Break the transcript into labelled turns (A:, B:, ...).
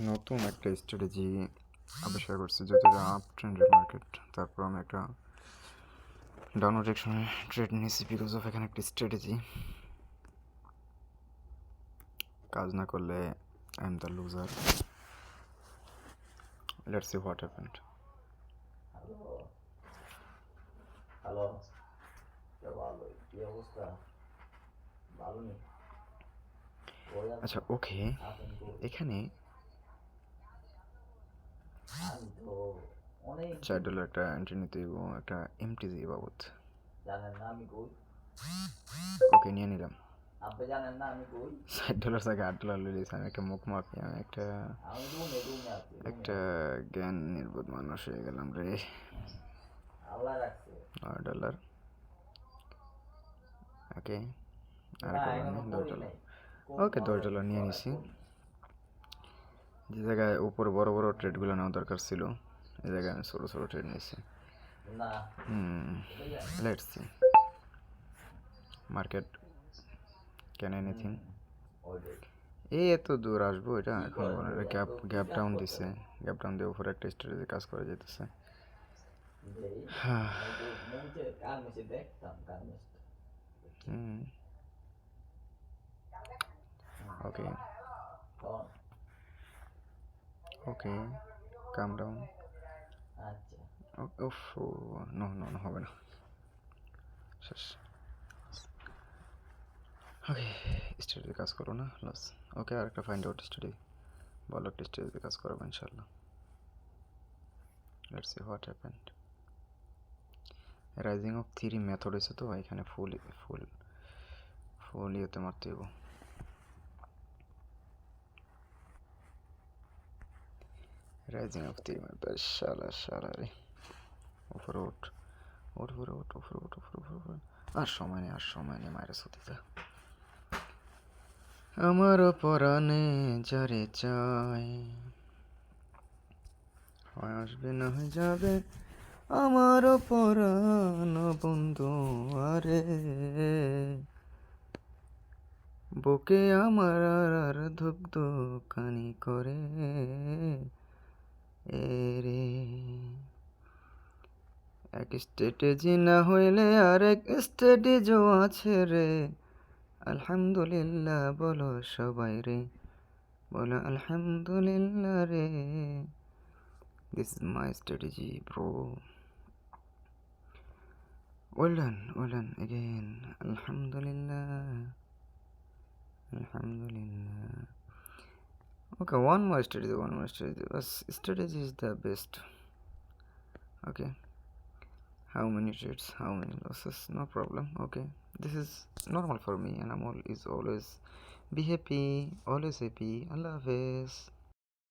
A: নতুন একটা স্ট্র্যাটেজি আবিষ্কার করছি, যেহেতু আপ ট্রেন্ডের মার্কেট। তারপর আমি একটা ডাউনওয়ার্ড ডিরেকশনে ট্রেড নিয়েছি বিকজ অফ এখানে একটা স্ট্র্যাটেজি কাজ না করলে I am the loser. Let's see what happened.
B: Hello, ভালো কি অবস্থা? ভালো নেই?
A: আচ্ছা, ওকে, এখানে
B: আমি তো অনেক
A: $4 একটা এন্ট্রি নিতে দিব, একটা এমটিজি বাবদ।
B: জানেন না আমি কই?
A: ওকে, নিয়ে নিলাম।
B: আপনি জানেন না আমি কই?
A: $60 থেকে $8 লয়ে দিয়েছি। আমি একটা মুখ মাফি, আমি একটা
B: আমি রুমে আছি,
A: একটা জ্ঞান নির্বোধ মানুষ হয়ে গেলাম রে।
B: আল্লাহ রাখছে।
A: $9। ওকে, আর
B: না
A: করবার
B: এখনো
A: নেই।
B: করি
A: $10।
B: নাই।
A: ওকে, $10 নিয়ে নিছি। যে জায়গায় উপরে বড় বড় ট্রেডগুলো নেওয়া দরকার ছিল, এই জায়গায় আমি ছোটো ছোটো ট্রেড নিয়েছি।
B: না
A: let's see market can anything. এই এত দূর আসবো, এটা এখন গ্যাপ গ্যাপ ডাউন দিছে। গ্যাপ ডাউন দিয়ে উপরে একটা স্ট্র্যাটেজি কাজ করে যেতেছে। ওকে ওকে, কাম ডাউন। উফ, নো নো নো, হবে না, শেষ। ওকে, স্ট্র্যাটেজি কাজ করো না, লস। ওকে, আর একটা ফাইন্ড আউট স্ট্র্যাটেজি, ভালো একটা স্ট্র্যাটেজি কাজ করাবো ইনশাল্লাহ। Let's see what happened. Rising of three method হয়েছে, তো এখানে ফুল ফুল ফুল ইয়েতে মারতে হইব। রাইজিং অফ থ্রি মেথড, শালা শালা রে। উপরে ওঠ, উপরে ওঠ, উপরে ওঠ, উপরে উপরে। আর সময় নেই, আর সময় নেই, মায়ের সতীতে। আমার পরাণে যারে চাই, হয় আসবে না হয় যাবে আমার পরাণ বন্ধু। আরে বুকে আমার আর ধুক ধুকানি করে রে। এক স্ট্র্যাটেজি না হইলে আর এক স্ট্র্যাটেজিও আছে রে। আলহামদুলিল্লাহ বলো সবাই রে, বলো আলহামদুলিল্লাহ রে। This is my strategy bro. Well done again. Alhamdulillah. Alhamdulillah. Okay, one more strategy. Strategy is the best. Okay. How many trades? How many losses? No problem. Okay. This is normal for me, and I'm always be happy. Always happy. Allah Hafiz.